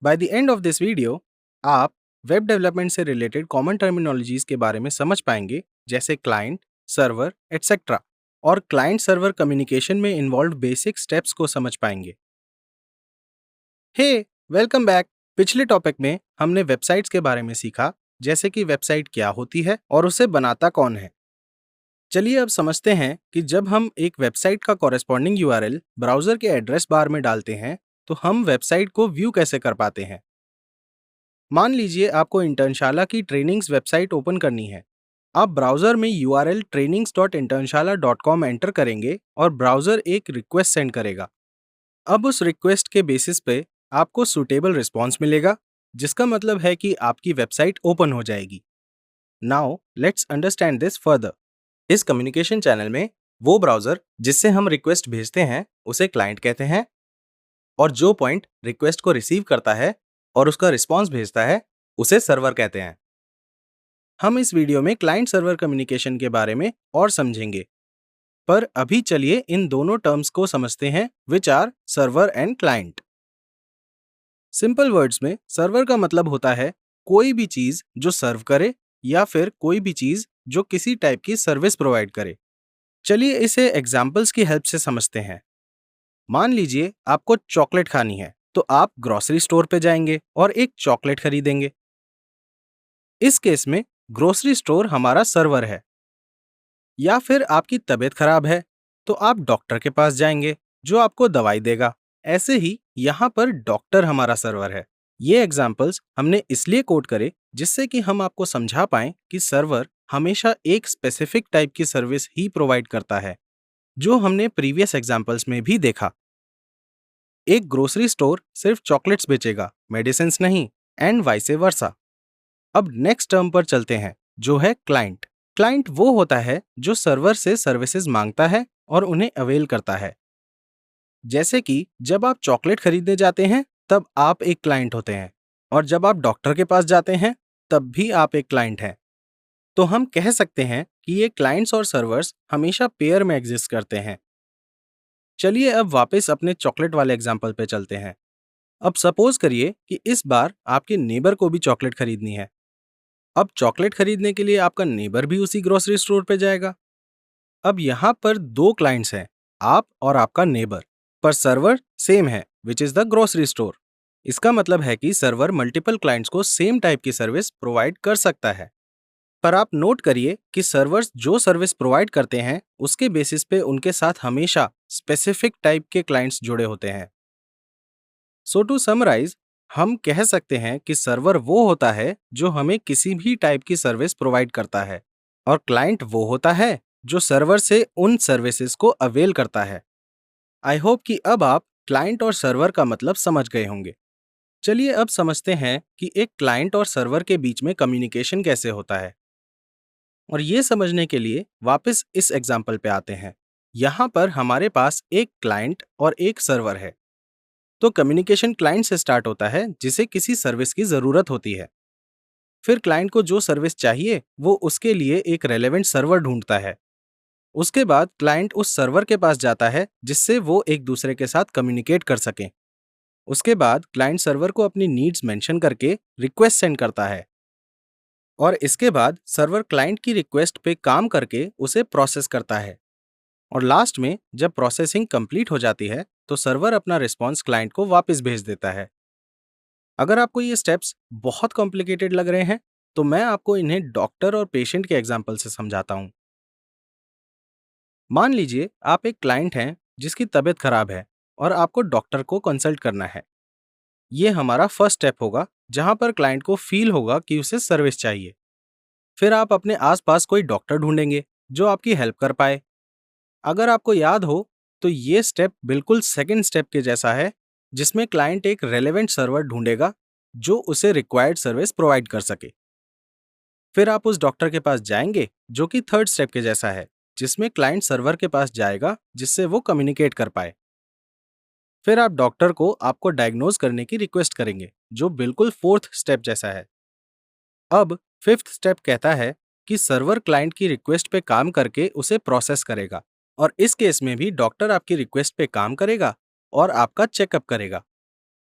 By the end of this video, आप web development से related common terminologies के बारे में समझ पाएंगे, जैसे क्लाइंट, सर्वर, एटसेट्रा, और क्लाइंट सर्वर कम्युनिकेशन में इन्वॉल्व बेसिक स्टेप्स को समझ पाएंगे। हे, वेलकम बैक। पिछले टॉपिक में हमने वेबसाइट्स के बारे में सीखा, जैसे कि वेबसाइट क्या होती है और उसे बनाता कौन है। चलिए अब समझते हैं कि जब हम एक वेबसाइट का कॉरेस्पॉन्डिंग यूआरएल ब्राउज़र के एड्रेस बार में डालते हैं, तो हम वेबसाइट को व्यू कैसे कर पाते हैं। मान लीजिए आपको इंटर्नशाला की ट्रेनिंग्स वेबसाइट ओपन करनी है। आप ब्राउज़र में यूआरएल trainings.internshala.com एंटर करेंगे और ब्राउज़र एक रिक्वेस्ट सेंड करेगा। अब उस रिक्वेस्ट के बेसिस पे आपको सूटेबल रिस्पॉन्स मिलेगा, जिसका मतलब है कि आपकी वेबसाइट ओपन हो जाएगी। Now let's understand this further. इस कम्युनिकेशन चैनल में वो ब्राउज़र जिससे हम रिक्वेस्ट भेजते हैं उसे क्लाइंट कहते हैं, और जो पॉइंट रिक्वेस्ट को रिसीव करता है और उसका रिस्पॉन्स भेजता है उसे सर्वर कहते हैं। हम इस वीडियो में क्लाइंट सर्वर कम्युनिकेशन के बारे में और समझेंगे, पर अभी चलिए इन दोनों टर्म्स को समझते हैं, which are server and client. Simple words में सर्वर का मतलब होता है कोई भी चीज जो सर्व करे या फिर कोई भी चीज जो किसी टाइप की सर्विस प्रोवाइड करे। चलिए इसे एग्जाम्पल्स की हेल्प से समझते हैं। मान लीजिए आपको चॉकलेट खानी है, तो आप ग्रोसरी स्टोर पे जाएंगे और एक चॉकलेट खरीदेंगे। इस केस में ग्रोसरी स्टोर हमारा सर्वर है। या फिर आपकी तबीयत खराब है, तो आप डॉक्टर के पास जाएंगे जो आपको दवाई देगा। ऐसे ही यहाँ पर डॉक्टर हमारा सर्वर है। ये एग्जाम्पल्स हमने इसलिए कोड करे जिससे कि हम आपको समझा पाएं कि सर्वर हमेशा एक स्पेसिफिक टाइप की सर्विस ही प्रोवाइड करता है, जो हमने प्रीवियस एग्जाम्पल्स में भी देखा। एक ग्रोसरी स्टोर सिर्फ चॉकलेट्स बेचेगा, मेडिसिन्स नहीं, एंड वाइसे वर्सा। अब नेक्स्ट टर्म पर चलते हैं, जो है क्लाइंट। क्लाइंट वो होता है जो सर्वर से सर्विसेज मांगता है और उन्हें अवेल करता है। जैसे कि जब आप चॉकलेट खरीदने जाते हैं तब आप एक क्लाइंट होते हैं, और जब आप डॉक्टर के पास जाते हैं तब भी आप एक क्लाइंट हैं। तो हम कह सकते हैं कि ये क्लाइंट्स और सर्वर्स हमेशा पेयर में एग्जिस्ट करते हैं। चलिए अब वापस अपने चॉकलेट वाले एग्जाम्पल पे चलते हैं। अब सपोज करिए कि इस बार आपके नेबर को भी चॉकलेट खरीदनी है। अब चॉकलेट खरीदने के लिए आपका नेबर भी उसी ग्रोसरी स्टोर पे जाएगा। अब यहाँ पर दो क्लाइंट्स हैं, आप और आपका नेबर, पर सर्वर सेम है, which is the grocery store. इसका मतलब है कि सर्वर मल्टीपल क्लाइंट्स को सेम टाइप की सर्विस प्रोवाइड कर सकता है। पर आप नोट करिए कि सर्वर्स जो सर्विस प्रोवाइड करते हैं उसके बेसिस पे उनके साथ हमेशा स्पेसिफिक टाइप के क्लाइंट्स जुड़े होते हैं। सो टू समराइज, हम कह सकते हैं कि सर्वर वो होता है जो हमें किसी भी टाइप की सर्विस प्रोवाइड करता है, और क्लाइंट वो होता है जो सर्वर से उन सर्विसेज को अवेल करता है। आई होप कि अब आप क्लाइंट और सर्वर का मतलब समझ गए होंगे। चलिए अब समझते हैं कि एक क्लाइंट और सर्वर के बीच में कम्युनिकेशन कैसे होता है। और ये समझने के लिए वापस इस एग्जाम्पल पे आते हैं। यहाँ पर हमारे पास एक क्लाइंट और एक सर्वर है। तो कम्युनिकेशन क्लाइंट से स्टार्ट होता है जिसे किसी सर्विस की जरूरत होती है। फिर क्लाइंट को जो सर्विस चाहिए वो उसके लिए एक रेलेवेंट सर्वर ढूंढता है। उसके बाद क्लाइंट उस सर्वर के पास जाता है जिससे वो एक दूसरे के साथ कम्युनिकेट कर सकें। उसके बाद क्लाइंट सर्वर को अपनी नीड्स मेंशन करके रिक्वेस्ट सेंड करता है, और इसके बाद सर्वर क्लाइंट की रिक्वेस्ट पे काम करके उसे प्रोसेस करता है। और लास्ट में जब प्रोसेसिंग कंप्लीट हो जाती है तो सर्वर अपना रिस्पॉन्स क्लाइंट को वापस भेज देता है। अगर आपको ये स्टेप्स बहुत कॉम्प्लिकेटेड लग रहे हैं तो मैं आपको इन्हें डॉक्टर और पेशेंट के एग्जाम्पल से समझाता हूँ। मान लीजिए आप एक क्लाइंट हैं जिसकी तबीयत खराब है और आपको डॉक्टर को कंसल्ट करना है। ये हमारा फर्स्ट स्टेप होगा, जहां पर क्लाइंट को फील होगा कि उसे सर्विस चाहिए। फिर आप अपने आसपास कोई डॉक्टर ढूंढेंगे जो आपकी हेल्प कर पाए। अगर आपको याद हो तो ये स्टेप बिल्कुल सेकंड स्टेप के जैसा है, जिसमें क्लाइंट एक रेलेवेंट सर्वर ढूंढेगा जो उसे रिक्वायर्ड सर्विस प्रोवाइड कर सके। फिर आप उस डॉक्टर के पास जाएंगे जो कि थर्ड स्टेप के जैसा है, जिसमें क्लाइंट सर्वर के पास जाएगा जिससे वो कम्युनिकेट कर पाए। फिर आप डॉक्टर को आपको डायग्नोज करने की रिक्वेस्ट करेंगे, जो बिल्कुल फोर्थ स्टेप जैसा है। अब फिफ्थ स्टेप कहता है कि सर्वर क्लाइंट की रिक्वेस्ट पे काम करके उसे प्रोसेस करेगा, और इस केस में भी डॉक्टर आपकी रिक्वेस्ट पे काम करेगा और आपका चेकअप करेगा।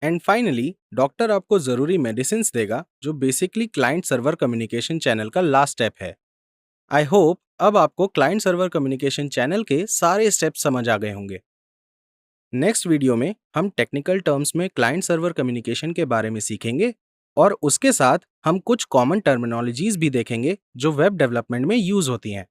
एंड फाइनली डॉक्टर आपको ज़रूरी मेडिसिन देगा जो basically client server communication channel का लास्ट स्टेप है। आई होप अब आपको क्लाइंट सर्वर कम्युनिकेशन चैनल के सारे स्टेप्स समझ आ गए होंगे। नेक्स्ट वीडियो में हम टेक्निकल टर्म्स में क्लाइंट सर्वर कम्युनिकेशन के बारे में सीखेंगे और उसके साथ हम कुछ कॉमन टर्मिनोलॉजीज भी देखेंगे जो वेब डेवलपमेंट में यूज होती हैं।